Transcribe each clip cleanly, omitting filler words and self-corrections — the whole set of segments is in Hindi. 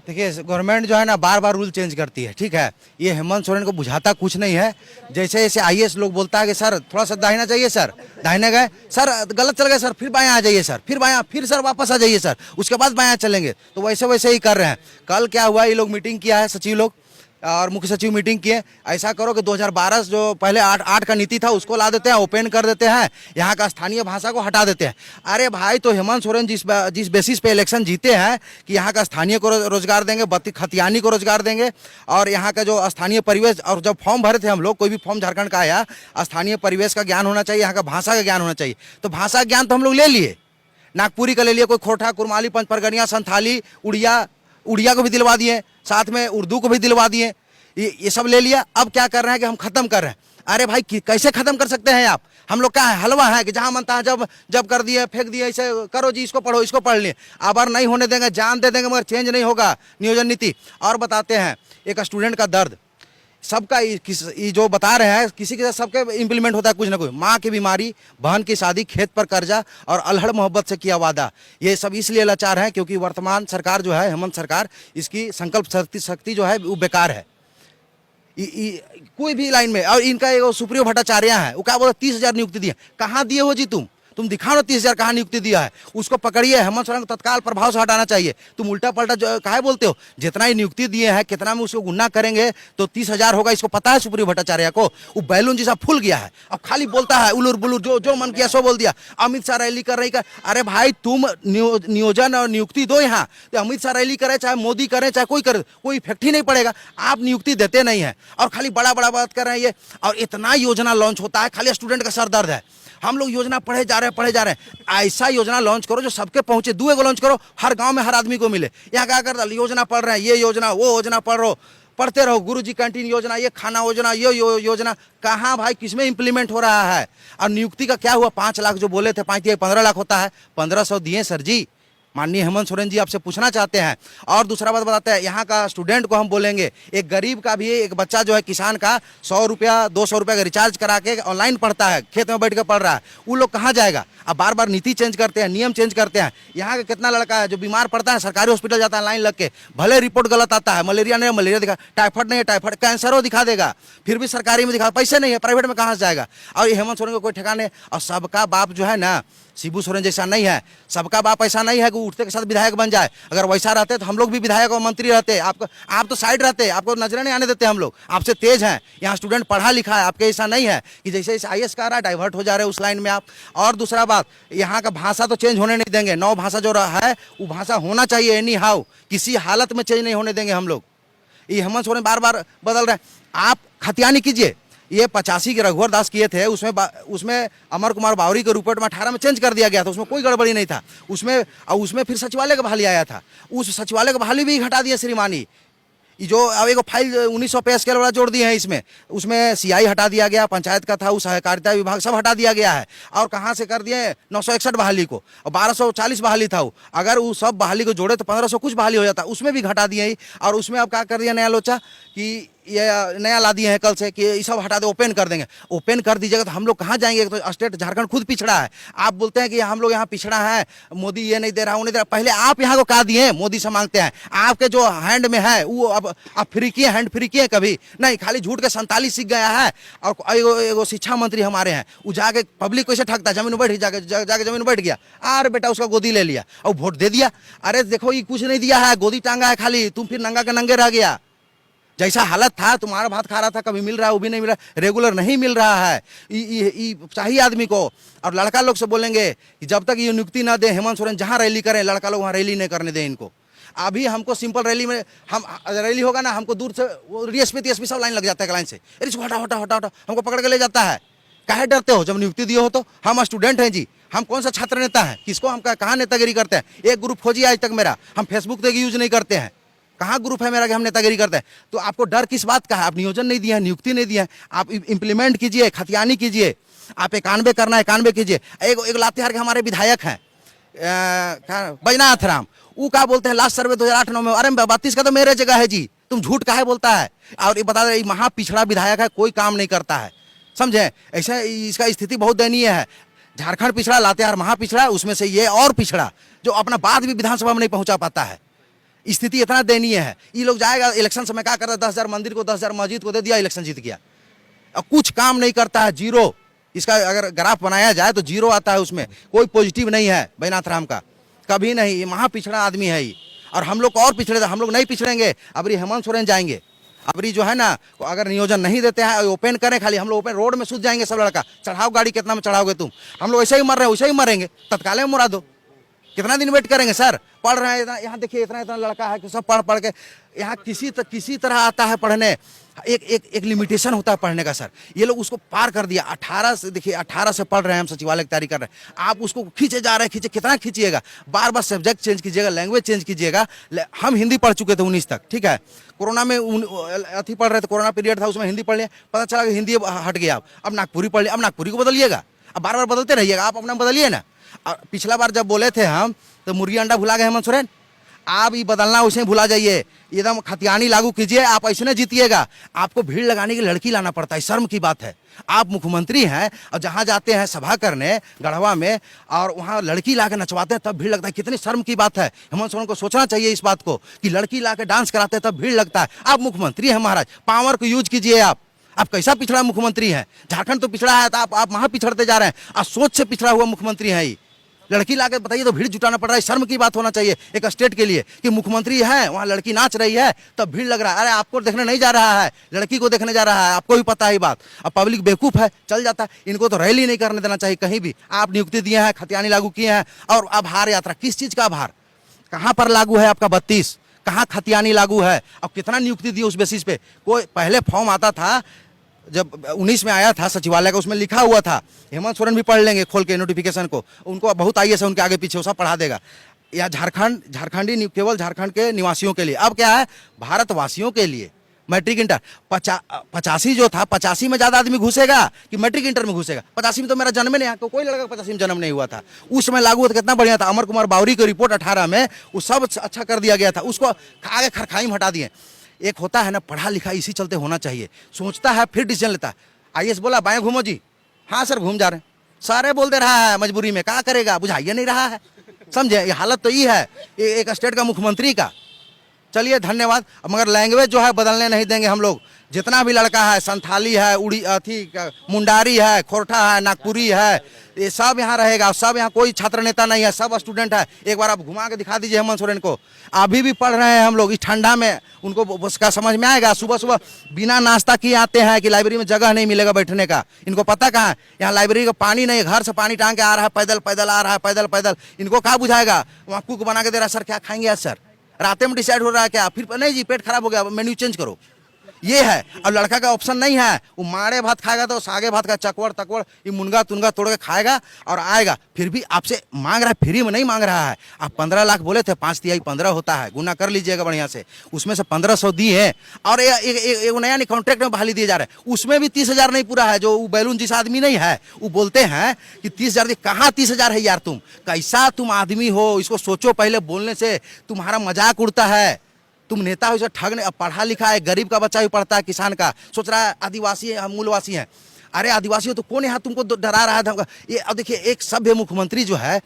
देखिए गवर्नमेंट जो है ना बार बार रूल चेंज करती है, ठीक है। ये हेमंत सोरेन को बुझाता कुछ नहीं है। जैसे जैसे आईएएस लोग बोलता है कि सर थोड़ा सा दाहिना चाहिए सर, दाहिने गए सर, गलत चल गए सर, फिर बायां आ जाइए सर, फिर बायां, फिर सर वापस आ जाइए सर, उसके बाद बायां चलेंगे। तो वैसे वैसे ही कर रहे हैं। कल क्या हुआ, ये लोग मीटिंग किया है, सचिव लोग और मुख्य सचिव मीटिंग किए। ऐसा करो कि 2012 जो पहले 8 का नीति था उसको ला देते हैं, ओपन कर देते हैं, यहाँ का स्थानीय भाषा को हटा देते हैं। अरे भाई, तो हेमंत सोरेन जिस बेसिस पे इलेक्शन जीते हैं कि यहाँ का स्थानीय को रोजगार देंगे, खतियानी को रोजगार देंगे, और यहाँ का जो स्थानीय परिवेश, और जब फॉर्म भरे थे हम लोग, कोई भी फॉर्म झारखंड का आया, स्थानीय परिवेश का ज्ञान होना चाहिए, यहाँ का भाषा का ज्ञान होना चाहिए। तो भाषा ज्ञान तो हम लोग ले लिए, नागपुरी का ले लिए, कोई खोरठा, कुरमाली, पंचपरगनिया, संथाली, उड़िया को भी दिलवा दिए, साथ में उर्दू को भी दिलवा दिए, ये सब ले लिया। अब क्या कर रहे हैं कि हम खत्म कर रहे हैं। अरे भाई, कैसे खत्म कर सकते हैं आप? हम लोग क्या है, हलवा है कि जहां मनता है जब कर दिए फेंक दिए, ऐसे करो जी, इसको पढ़ो, इसको पढ़ लिए। अब नहीं होने देंगे, जान दे देंगे, मगर चेंज नहीं होगा नियोजन नीति। और बताते हैं एक स्टूडेंट का दर्द, सबका ये जो बता रहे हैं, किसी के साथ सबके इम्प्लीमेंट होता है कुछ ना कुछ। माँ की बीमारी, बहन की शादी, खेत पर कर्जा और अल्हड़ मोहब्बत से किया वादा, ये सब इसलिए लाचार है क्योंकि वर्तमान सरकार जो है, हेमंत सरकार, इसकी संकल्प शक्ति जो है वो बेकार है। कोई भी लाइन में। और इनका एक सुप्रियो भट्टाचार्य है, वो क्या बोला, 30,000 नियुक्ति दिए। कहाँ दिए हो जी तुम दिखाओ ना 30,000 कहाँ नियुक्ति दिया है। उसको पकड़िए, हेमंत सोरेन को तत्काल प्रभाव से हटाना चाहिए। तुम उल्टा पलटा काहे बोलते हो? जितना ही नियुक्ति दिए हैं, कितना में उसको गुना करेंगे तो 30,000 होगा, इसको पता है सुप्रियो भट्टाचार्य को। वो बैलून जैसा फूल गया है, अब खाली बोलता है उलूर बुलूर, जो मन किया सो बोल दिया। अमित शाह रैली कर रही कर, अरे भाई तुम नियोजन और नियुक्ति दो यहाँ, तो अमित शाह रैली करे, चाहे मोदी करे, चाहे कोई करे, कोई इफेक्ट ही नहीं पड़ेगा। आप नियुक्ति देते नहीं है और खाली बड़ा बड़ा बात कर रहे हैं ये। और इतना योजना लॉन्च होता है, खाली स्टूडेंट का सर दर्द है। हम लोग योजना पढ़े जा रहे हैं। ऐसा योजना लॉन्च करो जो सबके पहुंचे, दुए को लॉन्च करो, हर गांव में हर आदमी को मिले। यहाँ क्या कर योजना पढ़ रहे हैं, ये योजना वो योजना पढ़ते रहो, गुरुजी कैंटीन योजना, ये खाना योजना, ये योजना, कहाँ भाई किसमें इंप्लीमेंट हो रहा है? और नियुक्ति का क्या हुआ? 5 लाख जो बोले थे, 15 लाख होता है, 1500 दिए सर जी। माननीय हेमंत सोरेन जी आपसे पूछना चाहते हैं। और दूसरा बात बताते हैं, यहाँ का स्टूडेंट को हम बोलेंगे, एक गरीब का भी, एक बच्चा जो है किसान का 100 रुपया 200 रुपया का रिचार्ज करा के ऑनलाइन पढ़ता है, खेत में बैठ कर पढ़ रहा है, वो लोग कहाँ जाएगा? अब बार बार नीति चेंज करते हैं, नियम चेंज करते हैं। यहाँ का कितना लड़का है जो बीमार पड़ता है, सरकारी हॉस्पिटल जाता है लाइन लग के, भले रिपोर्ट गलत आता है, मलेरिया नहीं मलेरिया दिखा, टाइफाइड नहीं है टाइफाइड, कैंसर दिखा देगा, फिर भी सरकारी में दिखा, पैसे नहीं है, प्राइवेट में कहाँ से जाएगा? और ये हेमंत सोरेन को कोई ठिकाने। और सबका बाप जो है ना, शिबू सोरेन जैसा नहीं है। सबका बाप ऐसा नहीं है कि उठते के साथ विधायक बन जाए। अगर वैसा रहते तो हम लोग भी विधायक और मंत्री रहते। आप तो साइड रहते, आपको नजर नहीं आने देते। हम लोग आपसे तेज हैं, यहाँ स्टूडेंट पढ़ा लिखा है, आपके ऐसा नहीं है कि जैसे जैसे आईएएस का रहा डाइवर्ट हो जा रहे हैं उस लाइन में आप। और दूसरा बात, यहाँ का भाषा तो चेंज होने नहीं देंगे। नौ भाषा जो है वो भाषा होना चाहिए एनी हाउ, किसी हालत में चेंज नहीं होने देंगे हम लोग। ये हेमंत सोरेन बार बार बदल रहे हैं। आप खतियानी कीजिए, ये 85 के रघुवर दास किए थे, उसमें अमर कुमार बावरी के रिपोर्ट में 18 में चेंज कर दिया गया था, उसमें कोई गड़बड़ी नहीं था। उसमें फिर सचिवालय का बहाली आया था, उस सचिवालय का बहाली भी घटा दिया श्रीमानी। जो अब एक फाइल 1900 पे स्केल वाला जोड़ दिए हैं इसमें, उसमें सीआई हटा दिया गया, पंचायत का था, उस सहकारिता विभाग सब हटा दिया गया है। और कहाँ से कर दिए 961 बहाली को, और 1240 बहाली था वो। अगर वो सब बहाली को जोड़े तो 1500 कुछ बहाली हो जाता, उसमें भी घटा दिए। और उसमें अब क्या कर दिया नया लोचा कि ये नया ला दिए हैं कल से कि ये सब हटा दे, ओपन कर देंगे। ओपन कर दीजिएगा तो हम लोग कहाँ जाएंगे? तो स्टेट झारखंड खुद पिछड़ा है। आप बोलते हैं कि हम लोग यहाँ पिछड़ा है, मोदी ये नहीं दे रहा, वो नहीं दे रहा। पहले आप यहाँ को कहा दिए, मोदी से मांगते हैं। आपके जो हैंड में है वो अब आप फ्री किए, हैंड फ्री किए कभी नहीं, खाली झूठ के 47 सीख गया है। और एगो शिक्षा मंत्री हमारे हैं, वो जाके पब्लिक को ऐसे ठगता है, जमीन बैठ जाके जमीन बैठ गया, अरे बेटा उसका गोदी ले लिया और वोट दे दिया। अरे देखो ये कुछ नहीं दिया है, गोदी टांगा है खाली, तुम फिर नंगा के नंगे रह गया। जैसा हालत था, तुम्हारा भात खा रहा था, कभी मिल रहा है, वो भी नहीं मिल रहा, रेगुलर नहीं मिल रहा है। चाहिए आदमी को। और लड़का लोग से बोलेंगे कि जब तक ये नियुक्ति ना दे हेमंत सोरेन, जहाँ रैली करें लड़का लोग वहाँ रैली नहीं करने दें इनको। अभी हमको सिंपल रैली में, हम रैली होगा ना, हमको दूर से डीएसपी सब लाइन लग जाता है लाइन से, अरे इसको हटा हटा हटा हटा, हमको पकड़ के ले जाता है। काहे डरते हो? जब नियुक्ति दिए हो तो। हम स्टूडेंट हैं जी, हम कौन सा छात्र नेता हैं? किसको हम कहाँ नेतागिरी करते हैं? एक ग्रुप खोजिए आज तक मेरा, हम फेसबुक तक यूज नहीं करते हैं। कहाँ ग्रुप है मेरा कि हम नेतागिरी करते हैं? तो आपको डर किस बात का है? आप नियोजन नहीं दिए हैं, नियुक्ति नहीं दिए हैं, आप इंप्लीमेंट कीजिए, खतियानी कीजिए। आप 91 करना है 91 कीजिए। एक लातेहार के हमारे विधायक हैं बैजनाथ राम, वो क्या बोलते हैं लास्ट सर्वे 2008-9 में, अरे 32 का तो मेरे जगह है जी, तुम झूठ काहे बोलता है? और ये बता रहे महा पिछड़ा विधायक है, कोई काम नहीं करता है, समझे? ऐसा इसका स्थिति बहुत दयनीय है। झारखंड पिछड़ा, लातेहार महा पिछड़ा, उसमें से ये और पिछड़ा जो अपना बात भी विधानसभा में नहीं पहुंचा पाता है। स्थिति इतना दयनीय है। ये लोग जाएगा इलेक्शन समय क्या कर रहा है, 10,000 मंदिर को 10,000 मस्जिद को दे दिया, इलेक्शन जीत गया। अब कुछ काम नहीं करता है, जीरो। इसका अगर ग्राफ बनाया जाए तो जीरो आता है, उसमें कोई पॉजिटिव नहीं है बैनाथ राम का, कभी नहीं। ये महा पिछड़ा आदमी है ये, और हम लोग को और पिछड़े, हम लोग नहीं पिछड़ेंगे। अब ये हेमंत सोरेन जाएंगे, अब जो है ना, अगर नियोजन नहीं देते हैं, ओपन करें खाली, हम लोग ओपन रोड में सूझ जाएंगे सब लड़का। चढ़ाओ गाड़ी, कितना में चढ़ाओगे तुम, हम लोग ऐसे ही मर रहे हैं, वैसे ही मरेंगे, तत्काल में मुरा दो। कितना दिन वेट करेंगे सर? पढ़ रहे हैं यहाँ, देखिए इतना इतना लड़का है कि सब पढ़ पढ़ के यहाँ किसी तरह आता है पढ़ने। एक लिमिटेशन होता है पढ़ने का सर, ये लोग उसको पार कर दिया। 18 से, देखिए 18 से पढ़ रहे हैं हम, सचिवालय की तैयारी कर रहे हैं, आप उसको खींचे जा रहे हैं, खींचे, कितना खींचिएगा? बार बार सब्जेक्ट चेंज कीजिएगा, लैंग्वेज चेंज कीजिएगा। हम हिंदी पढ़ चुके थे 19 तक, ठीक है, कोरोना में अथी पढ़ रहे थे, कोरोना पीरियड था, उसमें हिंदी पढ़ लिया, पता चला कि हिंदी हट गया। अब नागपुरी पढ़ लिया, अब नागपुरी को बदलिएगा, अब बार बार बदलते रहिएगा, आप अपना बदलिए ना। पिछला बार जब बोले थे हम, तो मुर्गी अंडा भुला गए हेमंत सोरेन। आप ये बदलना वैसे ही भुला जाइए, एकदम खतियानी लागू कीजिए, आप ऐसे नहीं जीतिएगा। आपको भीड़ लगाने की लड़की लाना पड़ता है, शर्म की बात है। आप मुख्यमंत्री हैं और जहां जाते हैं सभा करने गढ़वा में, और वहां लड़की ला के नचवाते हैं, तब भीड़ लगता है। कितनी शर्म की बात है। हेमंत सोरेन को सोचना चाहिए इस बात को कि लड़की ला के डांस कराते हैं तब भीड़ लगता है। आप मुख्यमंत्री हैं महाराज, पावर को यूज कीजिए। आप कैसा पिछड़ा मुख्यमंत्री हैं? झारखंड तो पिछड़ा है, तो आप वहां पिछड़ते जा रहे हैं। और सोच से पिछड़ा हुआ मुख्यमंत्री है। ये लड़की लाके बताइए तो भीड़ जुटाना पड़ रहा है। शर्म की बात होना चाहिए एक स्टेट के लिए कि मुख्यमंत्री है, वहाँ लड़की नाच रही है तब भीड़ लग रहा है। अरे आपको देखने नहीं जा रहा है, लड़की को देखने जा रहा है, आपको भी पता है बात। अब पब्लिक बेवकूफ़ है, चल जाता है। इनको तो रैली नहीं करने देना चाहिए कहीं भी। आप नियुक्ति दिए हैं, खतियानी लागू किए हैं, और आभार यात्रा, किस चीज़ का आभार? कहाँ पर लागू है आपका 32? कहाँ खतियानी लागू है? अब कितना नियुक्ति दी उस बेसिस पे? कोई पहले फॉर्म आता था, जब 19 में आया था सचिवालय का, उसमें लिखा हुआ था, हेमंत सोरेन भी पढ़ लेंगे खोल के नोटिफिकेशन को, उनको बहुत आईएएस है उनके आगे पीछे, वो सब पढ़ा देगा। या झारखंडी केवल झारखंड के निवासियों के लिए, अब क्या है भारतवासियों के लिए मैट्रिक इंटर। 85 जो था, 85 में ज़्यादा आदमी घुसेगा कि मैट्रिक इंटर में घुसेगा? 85 में तो मेरा जन्म नहीं, कोई लड़का 85 में जन्म नहीं हुआ था। उस समय लागू हुआ था, कितना बढ़िया था। अमर कुमार बावरी की रिपोर्ट 18 में, वो सब अच्छा कर दिया गया था, उसको आगे खरखाई में हटा दिए। एक होता है ना पढ़ा लिखा, इसी चलते होना चाहिए, सोचता है फिर डिसीजन लेता है। आईएएस बोला बाएं घूमो जी, हाँ सर घूम जा रहे हैं, सारे बोल दे रहा है, मजबूरी में क्या करेगा, बुझाइए नहीं रहा है, समझे? ये हालत तो ये है एक स्टेट का मुख्यमंत्री का। चलिए धन्यवाद। मगर लैंग्वेज जो है बदलने नहीं देंगे हम लोग। जितना भी लड़का है, संथाली है, उड़ी अथी मुंडारी है, खोरठा है, नागपुरी है, ये सब यहाँ रहेगा। सब यहाँ कोई छात्र नेता नहीं है, सब स्टूडेंट है। एक बार आप घुमा के दिखा दीजिए हेमंत सोरेन को। अभी भी पढ़ रहे हैं हम लोग इस ठंडा में, उनको उसका समझ में आएगा? सुबह सुबह बिना नाश्ता किए आते हैं कि लाइब्रेरी में जगह नहीं मिलेगा बैठने का। इनको पता कहाँ, यहाँ लाइब्रेरी का पानी नहीं, घर से पानी टांग के आ रहा है, पैदल पैदल आ रहा है, पैदल पैदल। इनको कहाँ बुझाएगा? वहाँ कुक बना के दे रहा है, सर क्या खाएंगे आज सर? रात में डिसाइड हो रहा है क्या? फिर नहीं जी पेट खराब हो गया, मेन्यू चेंज करो। ये है। अब लड़का का ऑप्शन नहीं है, वो माड़े भात खाएगा तो सागे भात का चकवड़ तकवड़ ये मुनगा तुनगा तोड़ के खाएगा और आएगा। फिर भी आपसे मांग रहा है, फ्री में नहीं मांग रहा है। आप 15 लाख बोले थे, 5 तिहाई 15 होता है, गुना कर लीजिएगा बढ़िया से। उसमें से 1500 दिए हैं, और एक नया कॉन्ट्रैक्ट में बहाली दिए जा रहे हैं, उसमें भी 30,000 नहीं पूरा है। जो बैलून जिस आदमी नहीं है, वो बोलते हैं कि 30,000 कहाँ 30,000 है यार? तुम कैसा तुम आदमी हो, इसको सोचो पहले बोलने से। तुम्हारा मजाक उड़ता है, तुम नेता हो इसे ठगने। अब पढ़ा लिखा है, गरीब का बच्चा भी पढ़ता है, किसान का, सोच रहा है आदिवासी है, हम मूलवासी हैं। अरे आदिवासी हो तो कौन यहाँ तुमको डरा रहा था? ये अब देखिए, एक सभ्य मुख्यमंत्री जो है,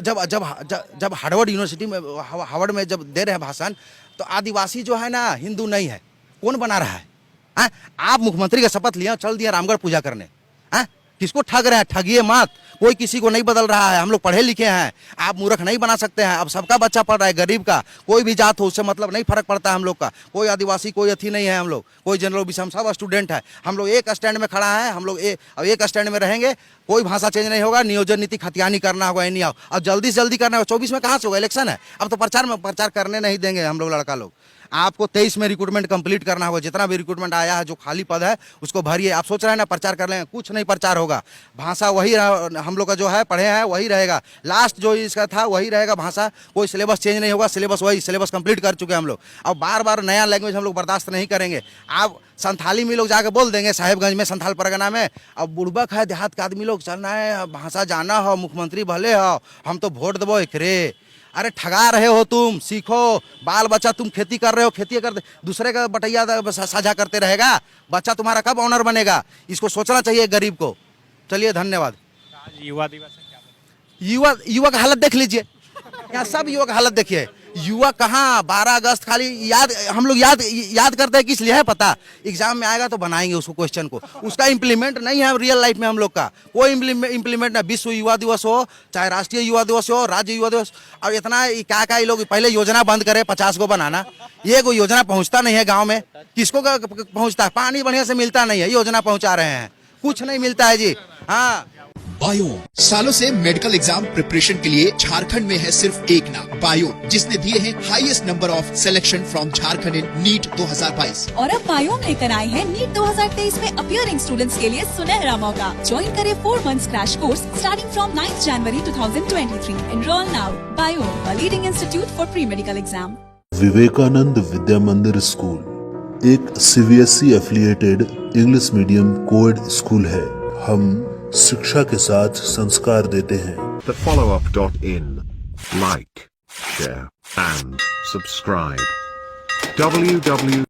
जब जब जब जब हार्वर्ड यूनिवर्सिटी में, हार्वर्ड में जब दे रहे हैं भाषण, तो आदिवासी जो है ना हिंदू नहीं है, कौन बना रहा है? आप मुख्यमंत्री का शपथ लिया, चल दिया रामगढ़ पूजा करने। किसको ठग रहे हैं? ठगिए मत। कोई किसी को नहीं बदल रहा है। हम लोग पढ़े लिखे हैं, आप मूर्ख नहीं बना सकते हैं। अब सबका बच्चा पढ़ रहा है, गरीब का, कोई भी जात हो उससे मतलब नहीं, फर्क पड़ता है हम लोग का। कोई आदिवासी कोई अथी नहीं है, हम लोग कोई जनरल ओबीसी, हम सब स्टूडेंट है। हम लोग एक स्टैंड में खड़ा है, हम लोग अब एक स्टैंड में रहेंगे। कोई भाषा चेंज नहीं होगा, नियोजन नीति खतियानी करना होगा, नहीं आओ। अब जल्दी से जल्दी करना होगा। 24 में कहाँ से होगा इलेक्शन है? अब तो प्रचार करने नहीं देंगे हम लोग लड़का लोग। आपको 23 में रिक्रूटमेंट कंप्लीट करना होगा। जितना भी रिक्रूटमेंट आया है, जो खाली पद है उसको भरिए। आप सोच रहे हैं ना प्रचार कर लेंगे, कुछ नहीं प्रचार होगा। भाषा वही हम लोग का जो है पढ़े हैं वही रहेगा। लास्ट जो इसका था वही रहेगा भाषा। कोई सिलेबस चेंज नहीं होगा, सिलेबस वही, सिलेबस कंप्लीट कर चुके हैं हम लोग। अब बार बार नया लैंग्वेज हम लोग बर्दाश्त नहीं करेंगे। आप संथाली में लोग जाके बोल देंगे, साहेबगंज में, संथाल परगना में, अब बुड़बक है, देहात का आदमी लोग चलना है, भाषा जाना हो, मुख्यमंत्री भले हो, हम तो वोट देवो एकरे। अरे ठगा रहे हो तुम, सीखो। बाल बच्चा तुम खेती कर रहे हो, खेती कर दूसरे का बटैया साझा करते रहेगा, बच्चा तुम्हारा कब ऑनर बनेगा? इसको सोचना चाहिए गरीब को। चलिए धन्यवाद। युवा दिवस युवा का हालत देख लीजिए, यहाँ सब युवा का हालत देखिए। युवा कहाँ 12 अगस्त खाली याद, हम लोग याद करते हैं किस लिए है पता, एग्जाम में आएगा तो बनाएंगे उसको क्वेश्चन को, उसका इम्प्लीमेंट नहीं है रियल लाइफ में हम लोग का कोई इम्प्लीमेंट ना। विश्व युवा दिवस हो, चाहे राष्ट्रीय युवा दिवस हो, राज्य युवा दिवस, और इतना क्या ये लोग पहले योजना बंद करे 50 को बनाना, ये कोई योजना पहुंचता नहीं है गाँव में, किसको पहुंचता है, पानी बढ़िया से मिलता नहीं है, योजना पहुंचा रहे हैं, कुछ नहीं मिलता है जी। हाँ, बायो सालों से मेडिकल एग्जाम प्रिपरेशन के लिए झारखंड में है सिर्फ एक नाम, बायो, जिसने दिए हैं highest number of selection from Jharkhand in NEET 2022। और अब बायो लेकर आए हैं नीट 2023 में अपियरिंग स्टूडेंट्स के लिए सुनहरा मौका। ज्वाइन करें 4 months crash course starting from 9 January 2023। Enroll now. बायो, a leading institute for pre-medical exam. Vivekananda Vidya Mandir school एक CBSE affiliated English medium coed school है। हम शिक्षा के साथ संस्कार देते हैं। The followup.in. Like, share, and subscribe. www